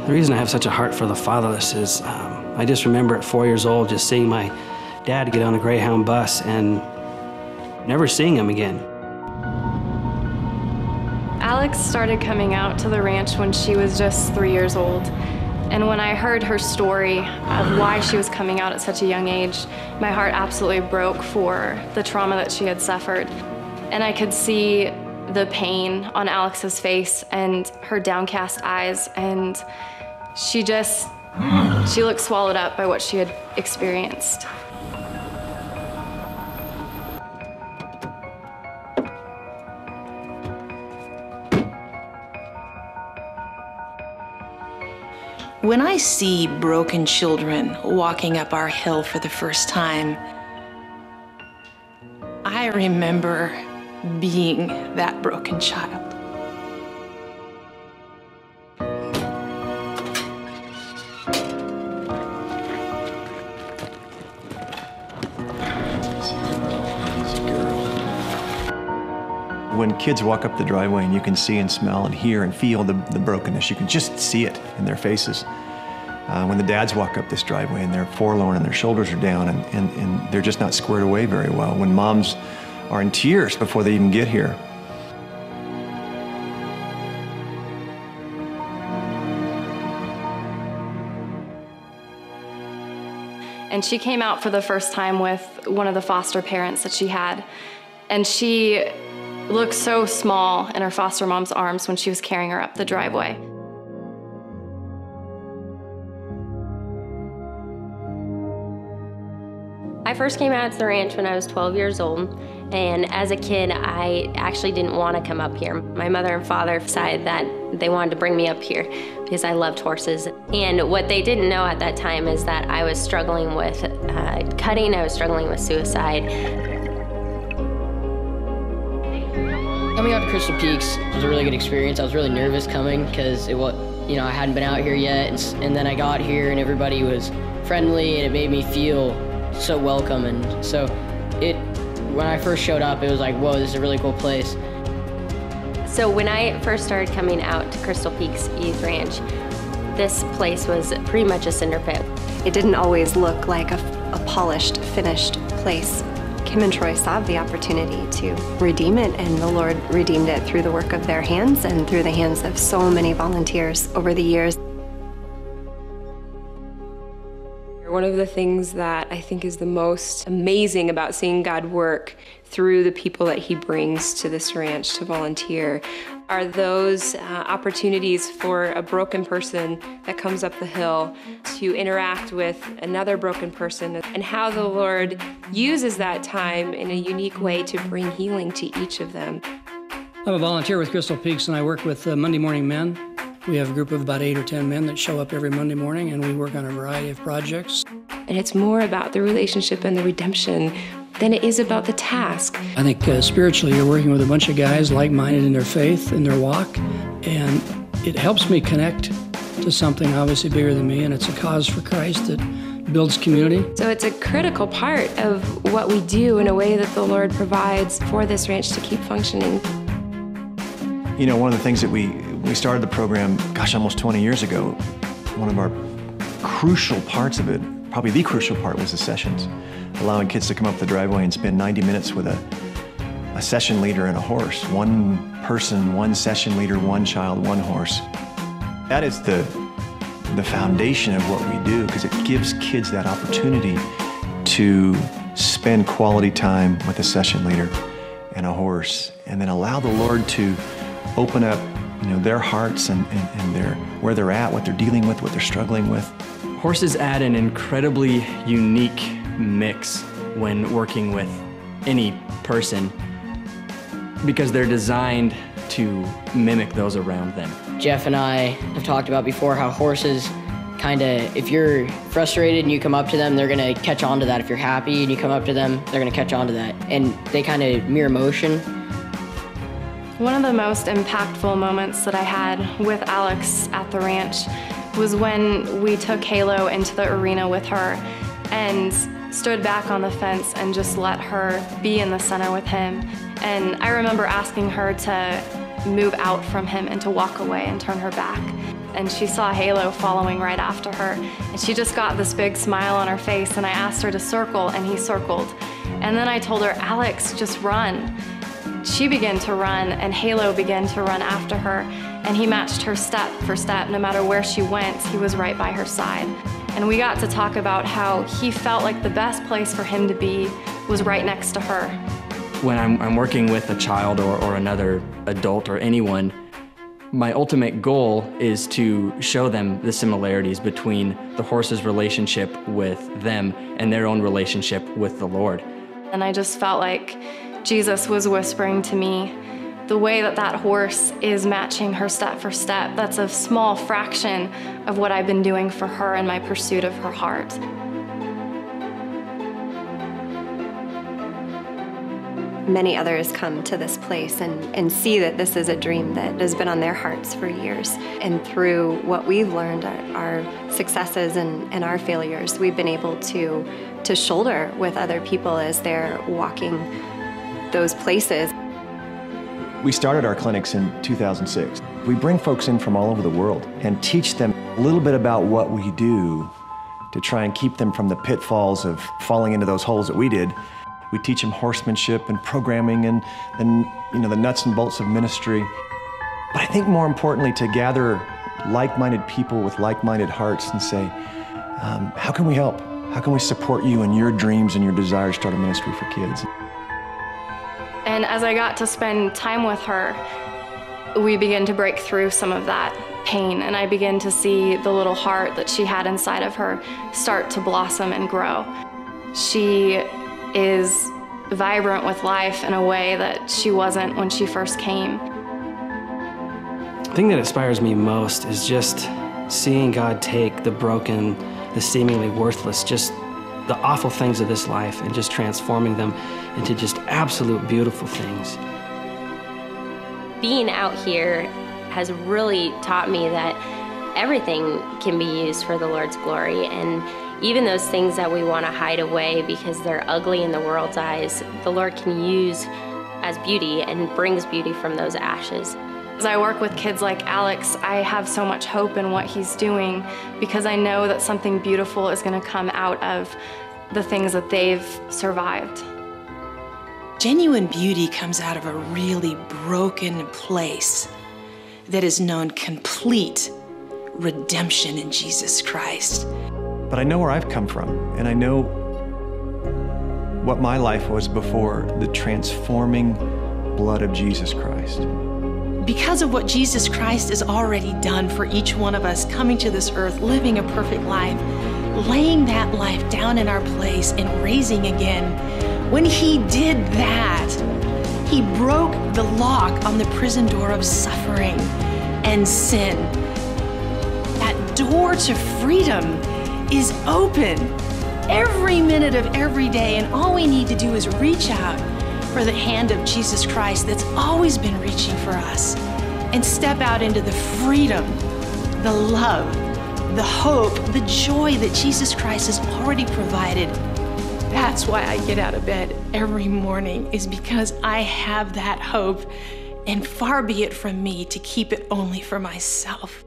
The reason I have such a heart for the fatherless is I just remember at 4 years old just seeing my dad get on a Greyhound bus and never seeing him again. Alex started coming out to the ranch when she was just 3 years old. And when I heard her story of why she was coming out at such a young age, my heart absolutely broke for the trauma that she had suffered. And I could see the pain on Alex's face and her downcast eyes, and she looked swallowed up by what she had experienced. When I see broken children walking up our hill for the first time, I remember being that broken child. When kids walk up the driveway and you can see and smell and hear and feel the brokenness, you can just see it in their faces. When the dads walk up this driveway and they're forlorn and their shoulders are down and they're just not squared away very well. When moms are in tears before they even get here. And she came out for the first time with one of the foster parents that she had. And she looked so small in her foster mom's arms when she was carrying her up the driveway. I first came out to the ranch when I was 12 years old, and as a kid, I actually didn't want to come up here. My mother and father decided that they wanted to bring me up here because I loved horses. And what they didn't know at that time is that I was struggling with cutting, I was struggling with suicide. Coming out to Crystal Peaks was a really good experience. I was really nervous coming because I hadn't been out here yet, and then I got here and everybody was friendly and it made me feel so welcome. And so when I first showed up, it was like, whoa, this is a really cool place. So when I first started coming out to Crystal Peaks Youth Ranch, this place was pretty much a cinder pit. It didn't always look like a polished, finished place. Kim and Troy saw the opportunity to redeem it, and the Lord redeemed it through the work of their hands and through the hands of so many volunteers over the years. One of the things that I think is the most amazing about seeing God work through the people that He brings to this ranch to volunteer are those opportunities for a broken person that comes up the hill to interact with another broken person, and how the Lord uses that time in a unique way to bring healing to each of them. I'm a volunteer with Crystal Peaks, and I work with Monday Morning Men. We have a group of about 8 or 10 men that show up every Monday morning, and we work on a variety of projects. And it's more about the relationship and the redemption than it is about the task. I think spiritually you're working with a bunch of guys like-minded in their faith, in their walk, and it helps me connect to something obviously bigger than me, and it's a cause for Christ that builds community. So it's a critical part of what we do in a way that the Lord provides for this ranch to keep functioning. You know, one of the things that we started the program, gosh, almost 20 years ago, one of our crucial parts of it, probably the crucial part, was the sessions. Allowing kids to come up the driveway and spend 90 minutes with a session leader and a horse. One person, one session leader, one child, one horse. That is the foundation of what we do, because it gives kids that opportunity to spend quality time with a session leader and a horse, and then allow the Lord to open up their hearts and where they're at, what they're dealing with, what they're struggling with. Horses add an incredibly unique mix when working with any person because they're designed to mimic those around them. Jeff and I have talked about before how horses if you're frustrated and you come up to them, they're gonna catch on to that. If you're happy and you come up to them, they're gonna catch on to that. And they kind of mirror motion. One of the most impactful moments that I had with Alex at the ranch was when we took Halo into the arena with her and stood back on the fence and just let her be in the center with him. And I remember asking her to move out from him and to walk away and turn her back. and she saw Halo following right after her. And she just got this big smile on her face, and I asked her to circle, and he circled. And then I told her, Alex, just run. She began to run, and Halo began to run after her, and he matched her step for step. No matter where she went, he was right by her side. And we got to talk about how he felt like the best place for him to be was right next to her. When I'm working with a child or another adult or anyone, my ultimate goal is to show them the similarities between the horse's relationship with them and their own relationship with the Lord. And I just felt like Jesus was whispering to me, the way that that horse is matching her step for step, that's a small fraction of what I've been doing for her in my pursuit of her heart. Many others come to this place and see that this is a dream that has been on their hearts for years. And through what we've learned, our successes and our failures, we've been able to shoulder with other people as they're walking those places. We started our clinics in 2006. We bring folks in from all over the world and teach them a little bit about what we do to try and keep them from the pitfalls of falling into those holes that we did. We teach them horsemanship and programming and the nuts and bolts of ministry. But I think more importantly, to gather like-minded people with like-minded hearts and say, how can we help? How can we support you in your dreams and your desire to start a ministry for kids? And as I got to spend time with her, we began to break through some of that pain, and I began to see the little heart that she had inside of her start to blossom and grow. She is vibrant with life in a way that she wasn't when she first came. The thing that inspires me most is just seeing God take the broken, the seemingly worthless, just the awful things of this life and just transforming them into just absolute beautiful things. Being out here has really taught me that everything can be used for the Lord's glory, and even those things that we want to hide away because they're ugly in the world's eyes, the Lord can use as beauty and brings beauty from those ashes. As I work with kids like Alex, I have so much hope in what he's doing because I know that something beautiful is going to come out of the things that they've survived. Genuine beauty comes out of a really broken place that has known complete redemption in Jesus Christ. But I know where I've come from, and I know what my life was before the transforming blood of Jesus Christ. Because of what Jesus Christ has already done for each one of us, coming to this earth, living a perfect life, laying that life down in our place and raising again, when he did that, he broke the lock on the prison door of suffering and sin. That door to freedom is open every minute of every day, and all we need to do is reach out for the hand of Jesus Christ that's always been reaching for us and step out into the freedom, the love, the hope, the joy that Jesus Christ has already provided. That's why I get out of bed every morning, is because I have that hope, and far be it from me to keep it only for myself.